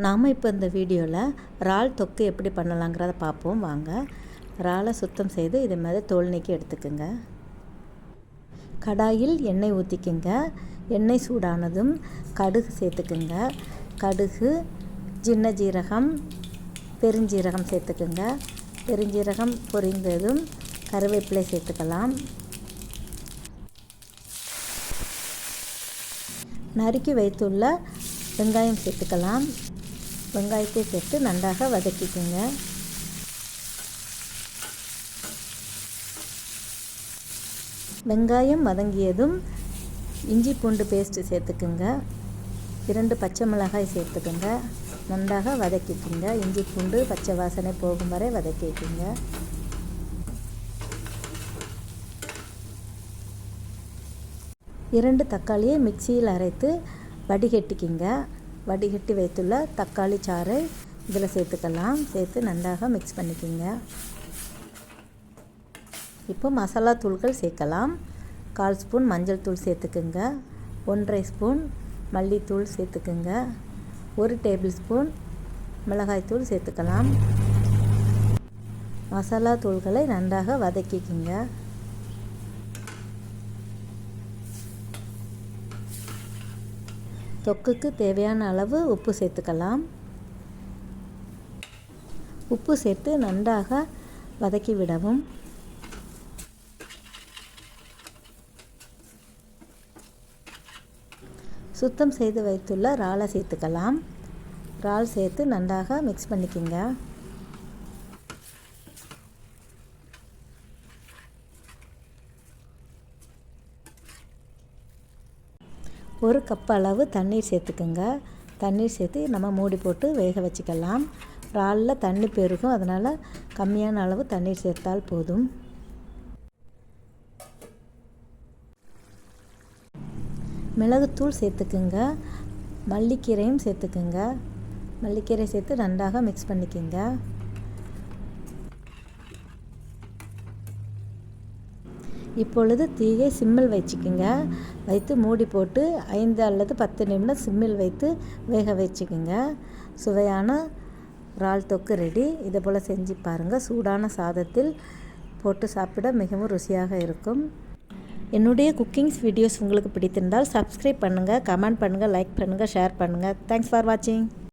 நாம் இப்போ இந்த வீடியோவில் இறால் தொக்கு எப்படி பண்ணலாங்கிறத பார்ப்போம் வாங்க. இறாலை சுத்தம் செய்து இதை மாதிரி தோல் நீக்கி எடுத்துக்கோங்க. கடாயில் எண்ணெய் ஊற்றிக்குங்க. எண்ணெய் சூடானதும் கடுகு சேர்த்துக்குங்க. கடுகு, சின்ன ஜீரகம், பெருஞ்சீரகம் சேர்த்துக்குங்க. பெருஞ்சீரகம் பொரிந்ததும் கருவேப்பிலை சேர்த்துக்கலாம். நறுக்கி வைத்துள்ள வெங்காயம் சேர்த்துக்கலாம். வெங்காயத்தை சேர்த்து நன்றாக வதக்கிக்குங்க. வெங்காயம் வதங்கியதும் இஞ்சி பூண்டு பேஸ்ட்டு சேர்த்துக்குங்க. 2 பச்சை மிளகாய் சேர்த்துக்குங்க. நன்றாக வதக்கிக்குங்க. இஞ்சி பூண்டு பச்சை வாசனை போகும் வரை வதக்கிக்குங்க. இரண்டு தக்காளியை மிக்சியில் அரைத்து வடிகட்டிக்கிங்க. வடிகட்டி வைத்துள்ள தக்காளி சாறை இதில் சேர்த்துக்கலாம். சேர்த்து நன்றாக மிக்ஸ் பண்ணிக்கிங்க. இப்போ மசாலா தூள்கள் சேர்க்கலாம். 1/4 ஸ்பூன் மஞ்சள் தூள் சேர்த்துக்குங்க. 1/2 ஸ்பூன் மல்லித்தூள் சேர்த்துக்குங்க. 1 டேபிள் ஸ்பூன் மிளகாய்த்தூள் சேர்த்துக்கலாம். மசாலா தூள்களை நன்றாக வதக்கிக்கிங்க. தொக்குக்கு தேவையான அளவு உப்பு சேர்த்துக்கலாம். உப்பு சேர்த்து நன்றாக வதக்கி விடவும். சுத்தம் செய்து வைத்துள்ள இறாலை சேர்த்துக்கலாம். இறால் சேர்த்து நன்றாக மிக்ஸ் பண்ணிக்கோங்க. ஒரு கப் அளவு தண்ணீர் சேர்த்துக்குங்க. தண்ணீர் சேர்த்து நம்ம மூடி போட்டு வேக வச்சுக்கலாம். இறாலில் தண்ணி பெருகும், அதனால் கம்மியான அளவு தண்ணீர் சேர்த்தால் போதும். மிளகுத்தூள் சேர்த்துக்குங்க. மல்லிக்கீரையும் சேர்த்துக்குங்க. மல்லிக்கீரை சேர்த்து நன்றாக மிக்ஸ் பண்ணிக்கோங்க. இப்பொழுது தீயை சிம்மில் வச்சுக்குங்க. வைத்து மூடி போட்டு 5 அல்லது 10 நிமிடம் சிம்மில் வைத்து வேக வச்சுக்குங்க. சுவையான இறால் தொக்கு ரெடி. இதை போல் செஞ்சு பாருங்கள். சூடான சாதத்தில் போட்டு சாப்பிட மிகவும் ருசியாக இருக்கும். என்னுடைய குக்கிங்ஸ் வீடியோஸ் உங்களுக்கு பிடித்திருந்தால் சப்ஸ்கிரைப் பண்ணுங்கள், கமெண்ட் பண்ணுங்கள், லைக் பண்ணுங்கள், ஷேர் பண்ணுங்கள். தேங்க்ஸ் ஃபார் வாட்சிங்.